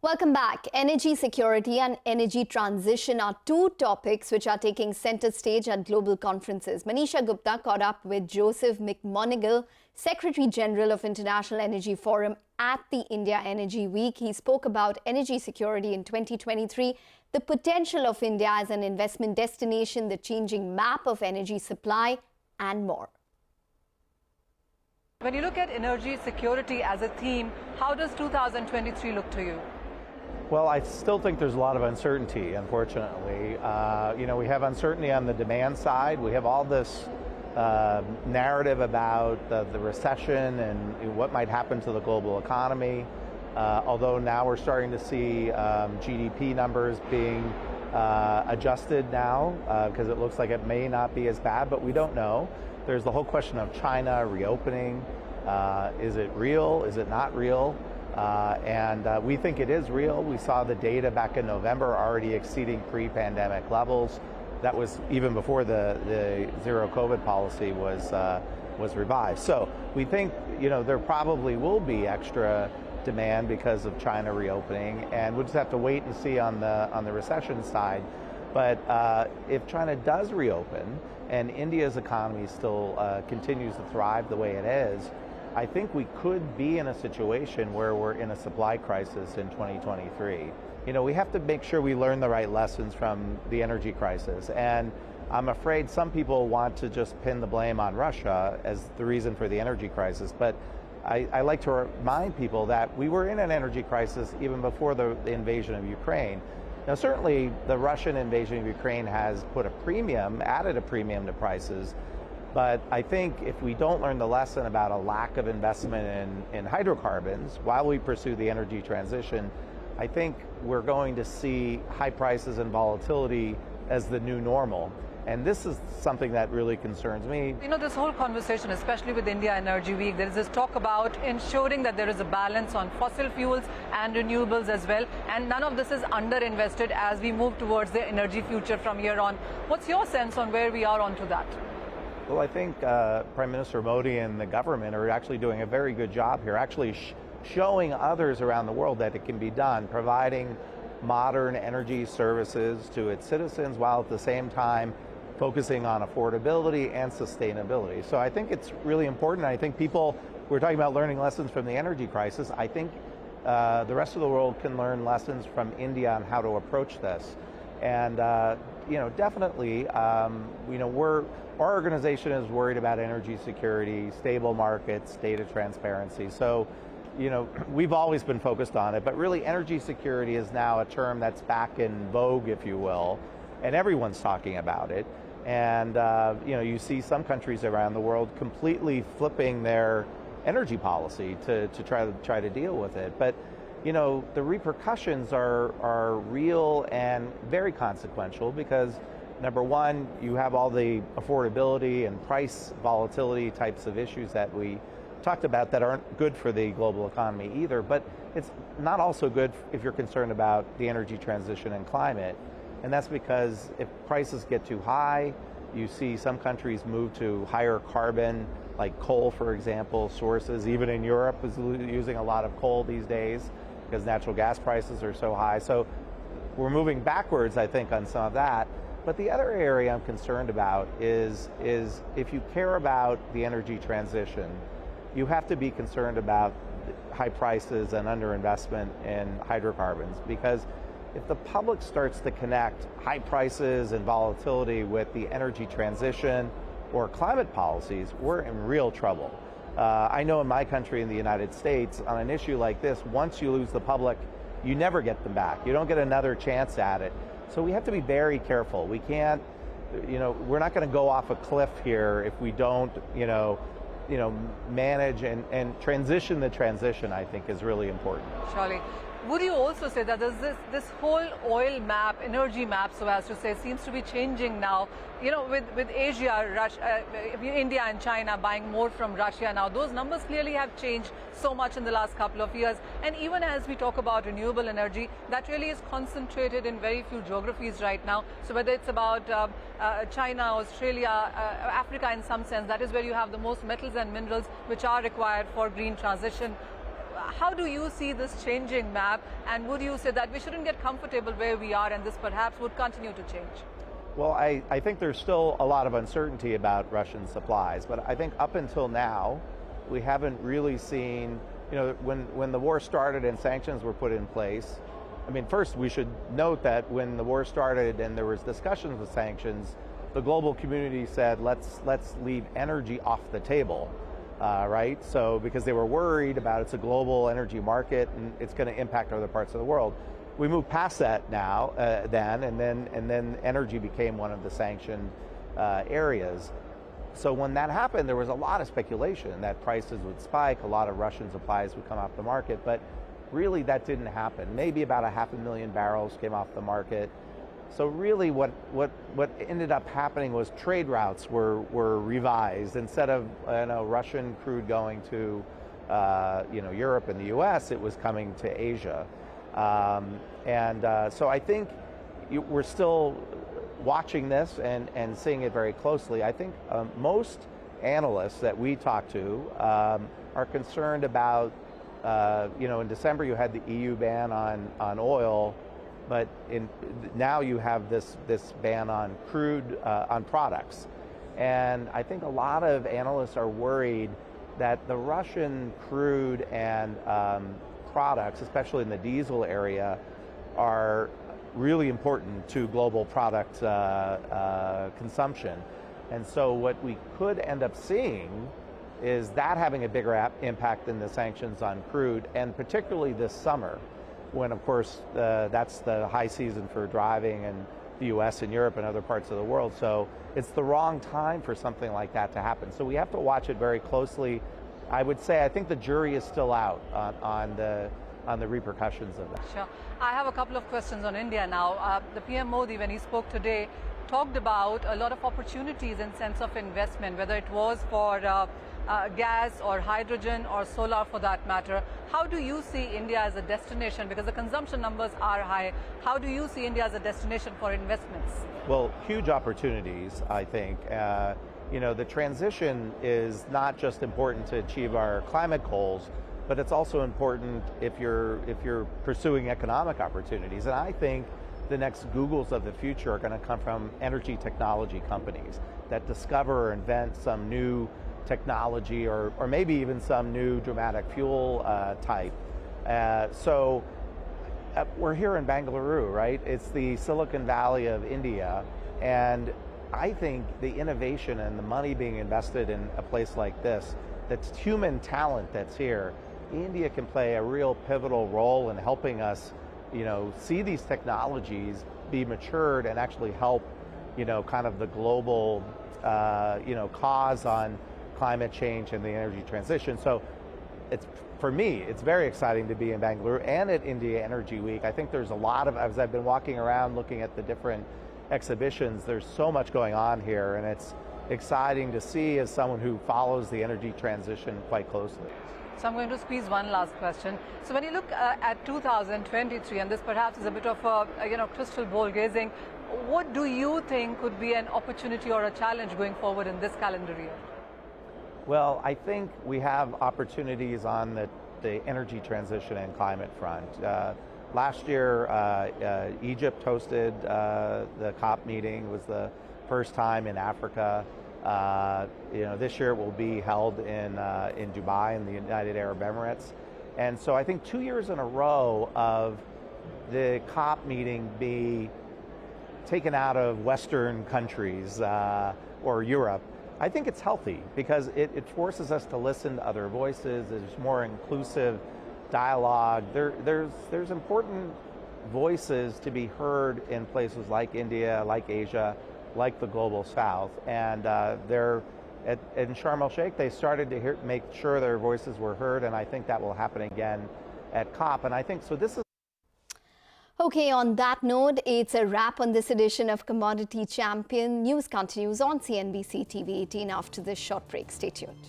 Welcome back. Energy security and energy transition are two topics which are taking center stage at global conferences. Manisha Gupta caught up with Joseph McMonigle, Secretary General of International Energy Forum, at the India Energy Week. He spoke about energy security in 2023, the potential of India as an investment destination, the changing map of energy supply, and more. When you look at energy security as a theme, how does 2023 look to you? Well, I still think there's a lot of uncertainty, unfortunately. We have uncertainty on the demand side. We have all this narrative about the recession and what might happen to the global economy. Although now we're starting to see GDP numbers being adjusted now because it looks like it may not be as bad, but we don't know. There's the whole question of China reopening. Is it real? Is it not real? We think it is real. We saw the data back in November already exceeding pre-pandemic levels. That was even before the zero COVID policy was revised. So we think there probably will be extra demand because of China reopening, and we'll just have to wait and see on the recession side. But if China does reopen and India's economy still continues to thrive the way it is, I think we could be in a situation where we're in a supply crisis in 2023. We have to make sure we learn the right lessons from the energy crisis. And I'm afraid some people want to just pin the blame on Russia as the reason for the energy crisis. But I like to remind people that we were in an energy crisis even before the invasion of Ukraine. Now, certainly the Russian invasion of Ukraine has added a premium to prices. But I think if we don't learn the lesson about a lack of investment in hydrocarbons while we pursue the energy transition, I think we're going to see high prices and volatility as the new normal. And this is something that really concerns me. This whole conversation, especially with India Energy Week, there is this talk about ensuring that there is a balance on fossil fuels and renewables as well. And none of this is underinvested as we move towards the energy future from here on. What's your sense on where we are onto that? Well, I think Prime Minister Modi and the government are actually doing a very good job here, actually showing others around the world that it can be done, providing modern energy services to its citizens while at the same time focusing on affordability and sustainability. So I think it's really important. I think we're talking about learning lessons from the energy crisis. I think the rest of the world can learn lessons from India on how to approach this. And definitely, our organization is worried about energy security, stable markets, data transparency. So, we've always been focused on it, but really energy security is now a term that's back in vogue, if you will, and everyone's talking about it. And, you see some countries around the world completely flipping their energy policy to try to deal with it. But the repercussions are real and very consequential because, number one, you have all the affordability and price volatility types of issues that we talked about that aren't good for the global economy either. But it's not also good if you're concerned about the energy transition and climate. And that's because if prices get too high, you see some countries move to higher carbon, like coal, for example, sources. Even in Europe is using a lot of coal these days because natural gas prices are so high. So we're moving backwards, I think, on some of that. But the other area I'm concerned about is if you care about the energy transition, you have to be concerned about high prices and underinvestment in hydrocarbons. Because if the public starts to connect high prices and volatility with the energy transition or climate policies, we're in real trouble. I know in my country, in the United States, on an issue like this, once you lose the public, you never get them back. You don't get another chance at it. So we have to be very careful. We can't, we're not going to go off a cliff here if we don't, manage and transition the transition, I think, is really important. Surely. Would you also say that there's this whole oil map, energy map, so as to say, seems to be changing now? With Asia, Russia, India and China buying more from Russia now, those numbers clearly have changed so much in the last couple of years. And even as we talk about renewable energy, that really is concentrated in very few geographies right now. So whether it's about China, Australia, Africa in some sense, that is where you have the most metals and minerals which are required for green transition. how do you see this changing map, and would you say that we shouldn't get comfortable where we are and this perhaps would continue to change? Well, I think there's still a lot of uncertainty about Russian supplies, but I think up until now, we haven't really seen, when the war started and sanctions were put in place. I mean, first we should note that when the war started and there was discussions of sanctions, the global community said, let's leave energy off the table, right? So because they were worried about it's a global energy market and it's going to impact other parts of the world. We moved past that now, and then energy became one of the sanctioned areas. So when that happened, there was a lot of speculation that prices would spike, a lot of Russian supplies would come off the market, but really that didn't happen. Maybe about 500,000 barrels came off the market. So really what ended up happening was trade routes were revised. Instead of Russian crude going to Europe and the US, it was coming to Asia. So I think we're still watching this and seeing it very closely. I think most analysts that we talk to are concerned about, in December you had the EU ban on oil, but now you have this ban on crude, on products. And I think a lot of analysts are worried that the Russian crude and products, especially in the diesel area, are really important to global product consumption. And so what we could end up seeing is that having a bigger impact than the sanctions on crude, and particularly this summer, when of course that's the high season for driving in the US and Europe and other parts of the world. So it's the wrong time for something like that to happen. So we have to watch it very closely. I would say I think the jury is still out on the repercussions of that. Sure. I have a couple of questions on India now. The PM Modi, when he spoke today, talked about a lot of opportunities in sense of investment, whether it was for gas or hydrogen or solar for that matter. How do you see India as a destination? Because the consumption numbers are high. How do you see India as a destination for investments? Well, huge opportunities, I think. The transition is not just important to achieve our climate goals, but it's also important if you're pursuing economic opportunities. And I think the next Googles of the future are going to come from energy technology companies that discover or invent some new technology or maybe even some new dramatic fuel type. So we're here in Bangalore, right? It's the Silicon Valley of India, and I think the innovation and the money being invested in a place like this, that's human talent that's here, India can play a real pivotal role in helping us, see these technologies be matured and actually help, kind of the global, cause on climate change and the energy transition. So for me, it's very exciting to be in Bangalore and at India Energy Week. I think there's a lot of, as I've been walking around looking at the different exhibitions, there's so much going on here, and it's exciting to see as someone who follows the energy transition quite closely. So I'm going to squeeze one last question. So when you look at 2023, and this perhaps is a bit of a crystal ball gazing, what do you think could be an opportunity or a challenge going forward in this calendar year? Well, I think we have opportunities on the energy transition and climate front. Last year, Egypt hosted the COP meeting. It was the first time in Africa. This year it will be held in Dubai in the United Arab Emirates. And so I think 2 years in a row of the COP meeting be taken out of Western countries or Europe, I think it's healthy because it forces us to listen to other voices. There's more inclusive dialogue. There's important voices to be heard in places like India, like Asia, like the global South. And in Sharm el-Sheikh, they started to make sure their voices were heard, and I think that will happen again at COP. And I think, so this is... Okay, on that note, it's a wrap on this edition of Commodity Champion. News continues on CNBC-TV18 after this short break. Stay tuned.